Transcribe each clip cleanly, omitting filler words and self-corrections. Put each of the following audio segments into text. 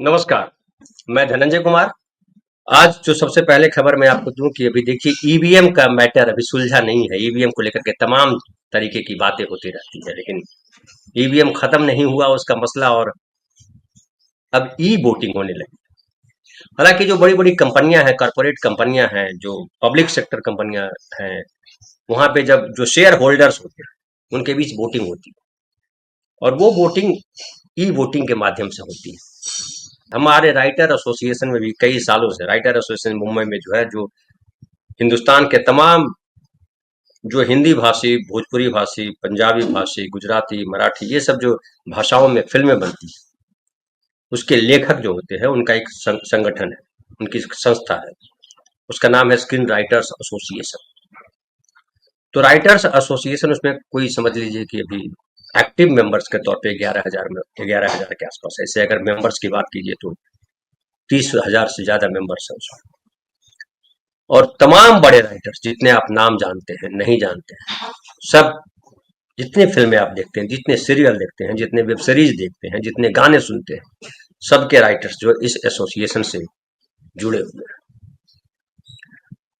नमस्कार। मैं धनंजय कुमार। आज जो सबसे पहले खबर मैं आपको दूं कि अभी देखिए ईवीएम का मैटर अभी सुलझा नहीं है। ईवीएम को लेकर के तमाम तरीके की बातें होती रहती है, लेकिन ईवीएम खत्म नहीं हुआ उसका मसला, और अब ई वोटिंग होने लगी। हालांकि जो बड़ी बड़ी कंपनियां हैं, कारपोरेट कंपनियां हैं, जो पब्लिक सेक्टर कंपनियां हैं, वहां पे जब जो शेयर होल्डर्स होते हैं उनके बीच वोटिंग होती है, और वो वोटिंग ई वोटिंग के माध्यम से होती है। हमारे राइटर एसोसिएशन में भी कई सालों से, राइटर एसोसिएशन मुंबई में जो है, जो हिंदुस्तान के तमाम जो हिंदी भाषी, भोजपुरी भाषी, पंजाबी भाषी, गुजराती, मराठी, ये सब जो भाषाओं में फिल्में बनती हैं, उसके लेखक जो होते हैं उनका एक संगठन है, उनकी संस्था है, उसका नाम है स्क्रीन राइटर्स एसोसिएशन। तो राइटर्स एसोसिएशन उसमें कोई समझ लीजिए कि अभी एक्टिव मेंबर्स के तौर पे 11,000 में 11,000 के आसपास है। ऐसे अगर मेंबर्स की बात कीजिए तो 30,000 से ज्यादा मेंबर्स हैं उसमें। और तमाम बड़े राइटर्स जितने आप नाम जानते हैं, नहीं जानते हैं, सब, जितनी फिल्में आप देखते हैं, जितने सीरियल देखते हैं, जितने वेब सीरीज देखते हैं, जितने गाने सुनते हैं, सबके राइटर्स जो इस एसोसिएशन से जुड़े हुए हैं।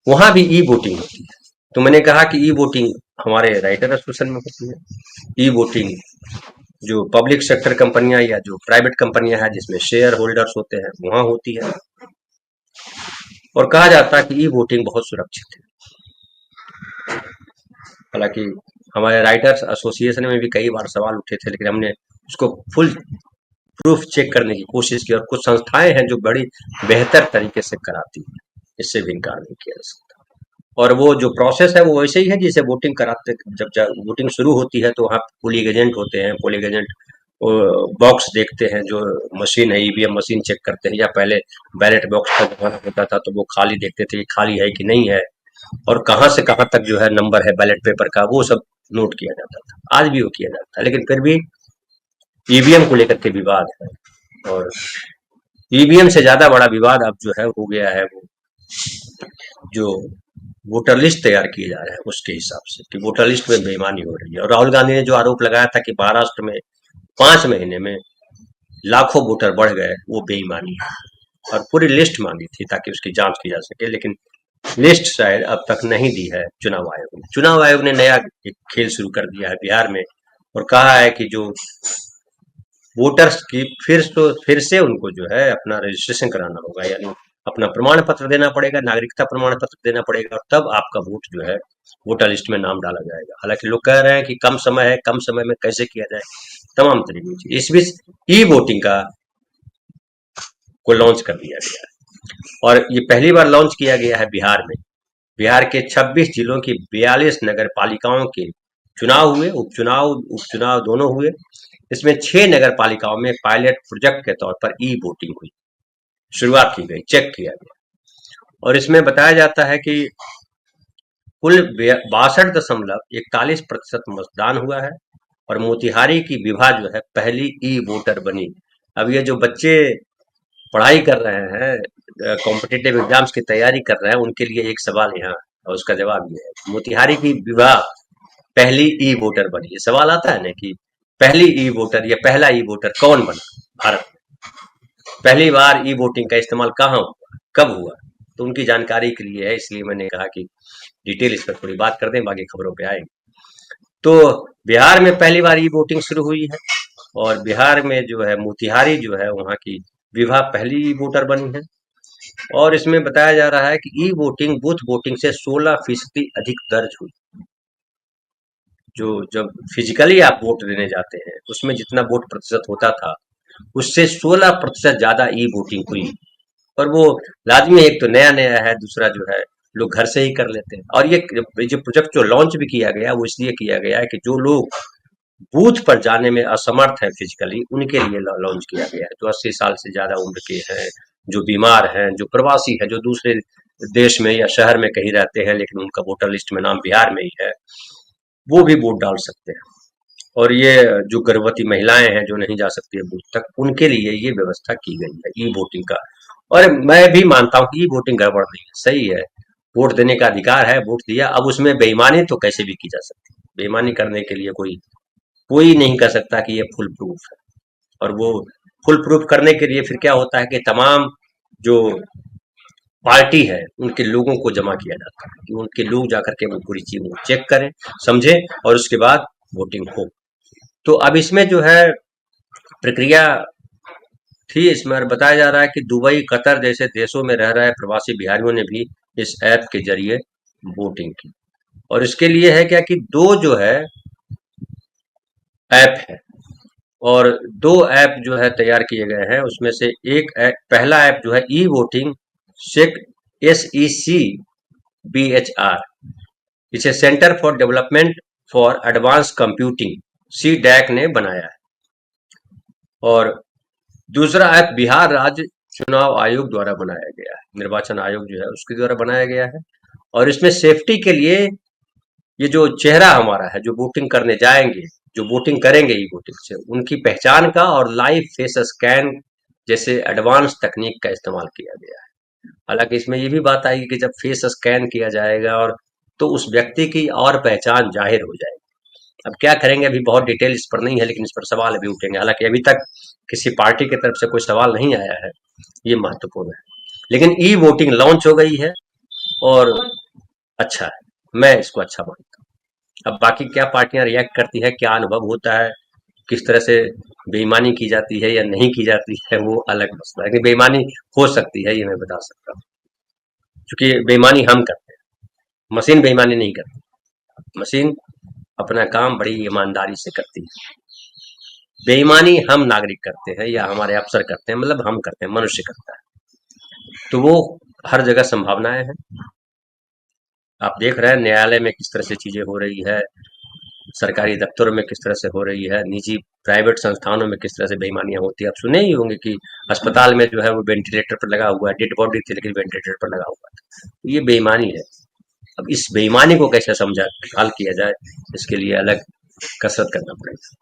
वहां भी ई वोटिंग होती है। तो मैंने कहा कि ई वोटिंग हमारे राइटर एसोसिएशन में होती है। ई वोटिंग जो पब्लिक सेक्टर कंपनियां या जो प्राइवेट कंपनियां हैं जिसमें शेयर होल्डर्स होते हैं, वहां होती है। और कहा जाता है कि ई वोटिंग बहुत सुरक्षित है। हालांकि हमारे राइटर्स एसोसिएशन में भी कई बार सवाल उठे थे, लेकिन हमने उसको फुल प्रूफ चेक करने की कोशिश की, और कुछ संस्थाएं हैं जो बड़ी बेहतर तरीके से कराती हैं, इससे भी इनकार नहीं किया जा सकता। और वो जो प्रोसेस है वो वैसे ही है जैसे वोटिंग कराते, जब वोटिंग शुरू होती है तो वहाँ पोलिंग एजेंट होते हैं। पोलिंग एजेंट बॉक्स देखते हैं, जो मशीन है, ईवीएम मशीन चेक करते हैं, या पहले बैलेट बॉक्स का जमाना होता था तो वो खाली देखते थे कि खाली है कि नहीं है, और कहाँ से कहाँ तक जो है नंबर है बैलेट पेपर का, वो सब नोट किया जाता था। आज भी वो किया जाता है, लेकिन फिर भी ईवीएम को लेकर के विवाद है। और ईवीएम से ज्यादा बड़ा विवाद अब जो है हो गया है, वो जो वोटर लिस्ट तैयार किए जा रहे हैं उसके हिसाब से, कि वोटर लिस्ट में बेईमानी हो रही है। और राहुल गांधी ने जो आरोप लगाया था कि महाराष्ट्र में 5 महीने में लाखों वोटर बढ़ गए, वो बेईमानी है। और पूरी लिस्ट मांगी थी ताकि उसकी जांच की जा सके, लेकिन लिस्ट शायद अब तक नहीं दी है चुनाव आयोग ने। चुनाव आयोग ने नया एक खेल शुरू कर दिया है बिहार में, और कहा है कि जो वोटर्स की फिर से उनको जो है अपना रजिस्ट्रेशन कराना होगा, यानी अपना प्रमाण पत्र देना पड़ेगा, नागरिकता प्रमाण पत्र देना पड़ेगा, और तब आपका वोट जो है वोटर लिस्ट में नाम डाला जाएगा। हालांकि लोग कह रहे हैं कि कम समय है, कम समय में कैसे किया जाए, तमाम तरीके की। इस बीच ई वोटिंग का को लॉन्च कर दिया गया है, और ये पहली बार लॉन्च किया गया है बिहार में। बिहार के 26 जिलों की 42 नगर पालिकाओं के चुनाव हुए, उपचुनाव दोनों हुए। इसमें 6 नगर पालिकाओं में पायलट प्रोजेक्ट के तौर पर ई वोटिंग हुई, शुरुआत की गई, चेक किया गया। और इसमें बताया जाता है कि कुल 62.41% मतदान हुआ है, और मोतिहारी की विभा जो है पहली ई वोटर बनी। अब ये जो बच्चे पढ़ाई कर रहे हैं, कॉम्पिटिटिव एग्जाम्स की तैयारी कर रहे हैं, उनके लिए एक सवाल यहाँ, और उसका जवाब ये है, मोतिहारी की विभा पहली ई वोटर बनी। ये सवाल आता है ना कि पहली ई वोटर या पहला ई वोटर कौन बना भारत में, पहली बार ई वोटिंग का इस्तेमाल कहाँ हुआ, कब हुआ। तो उनकी जानकारी के लिए है, इसलिए मैंने कहा कि डिटेल इस पर थोड़ी बात कर दें, बाकी खबरों पे आएंगे। तो बिहार में पहली बार ई वोटिंग शुरू हुई है, और बिहार में जो है मोतिहारी जो है वहाँ की विभा पहली ई वोटर बनी है। और इसमें बताया जा रहा है कि ई वोटिंग बूथ वोटिंग से 16% अधिक दर्ज हुई। जो जब फिजिकली आप वोट देने जाते हैं उसमें जितना वोट प्रतिशत होता था, उससे 16% ज्यादा ई वोटिंग हुई। और वो लाजमी, एक तो नया नया है, दूसरा जो है लोग घर से ही कर लेते हैं। और ये जो प्रोजेक्ट जो लॉन्च भी किया गया वो इसलिए किया गया है कि जो लोग बूथ पर जाने में असमर्थ है फिजिकली, उनके लिए लॉन्च किया गया है। जो 80 साल से ज्यादा उम्र के हैं, जो बीमार हैं, जो प्रवासी हैं, जो दूसरे देश में या शहर में कहीं रहते हैं लेकिन उनका वोटर लिस्ट में नाम बिहार में ही है, वो भी वोट डाल सकते हैं। और ये जो गर्भवती महिलाएं हैं जो नहीं जा सकती है बूथ तक, उनके लिए ये व्यवस्था की गई है ई वोटिंग का। और मैं भी मानता हूँ कि ई वोटिंग गड़बड़ नहीं है, सही है। वोट देने का अधिकार है, वोट दिया। अब उसमें बेईमानी तो कैसे भी की जा सकती है। बेईमानी करने के लिए कोई कोई नहीं कर सकता कि ये फुल प्रूफ है। और वो फुल प्रूफ करने के लिए फिर क्या होता है कि तमाम जो पार्टी है उनके लोगों को जमा किया जाता है कि उनके लोग जाकर के वो पूरी चीज को चेक करें, समझें और उसके बाद वोटिंग हो। तो अब इसमें जो है प्रक्रिया थी, इसमें और बताया जा रहा है कि दुबई, कतर जैसे देशों में रह रहे प्रवासी बिहारियों ने भी इस ऐप के जरिए वोटिंग की। और इसके लिए है क्या कि दो जो है ऐप है, और दो ऐप जो है तैयार किए गए हैं। उसमें से एक ऐप, पहला ऐप जो है ई वोटिंग सेक, SECBHR, इसे centre for development for advance computing, C DAC ने बनाया है। और दूसरा ऐप बिहार राज्य चुनाव आयोग द्वारा बनाया गया है, निर्वाचन आयोग जो है उसके द्वारा बनाया गया है। और इसमें सेफ्टी के लिए ये जो चेहरा हमारा है, जो वोटिंग करने जाएंगे, जो वोटिंग करेंगे ई वोटिंग से, उनकी पहचान का और लाइव फेस स्कैन जैसे एडवांस तकनीक का इस्तेमाल किया गया है। हालांकि इसमें ये भी बात आएगी कि जब फेस स्कैन किया जाएगा और तो उस व्यक्ति की और पहचान जाहिर हो जाएगी। अब क्या करेंगे, अभी बहुत डिटेल इस पर नहीं है, लेकिन इस पर सवाल अभी उठेंगे। हालांकि अभी तक किसी पार्टी की तरफ से कोई सवाल नहीं आया है, ये महत्वपूर्ण है। लेकिन ई वोटिंग लॉन्च हो गई है और अच्छा है, मैं इसको अच्छा मानता हूँ। अब बाकी क्या पार्टियां रिएक्ट करती है, क्या अनुभव होता है, किस तरह से बेईमानी की जाती है या नहीं की जाती है, वो अलग मसला है। कि बेईमानी हो सकती है ये मैं बता सकता हूँ, क्योंकि बेईमानी हम करते हैं, मशीन बेईमानी नहीं करती। मशीन अपना काम बड़ी ईमानदारी से करती है। बेईमानी हम नागरिक करते हैं या हमारे अफसर करते हैं, मतलब हम करते हैं, मनुष्य करता है। तो वो हर जगह संभावनाएं हैं। आप देख रहे हैं न्यायालय में किस तरह से चीजें हो रही है, सरकारी दफ्तरों में किस तरह से हो रही है, निजी प्राइवेट संस्थानों में किस तरह से बेईमानियां होती है। आप सुने ही होंगे कि अस्पताल में जो है वो वेंटिलेटर पर लगा हुआ है, डेड बॉडी थी लेकिन वेंटिलेटर पर लगा हुआ था। तो ये बेईमानी है। अब इस बेईमानी को कैसे समझा हल किया जाए, इसके लिए अलग कसरत करना पड़ेगा।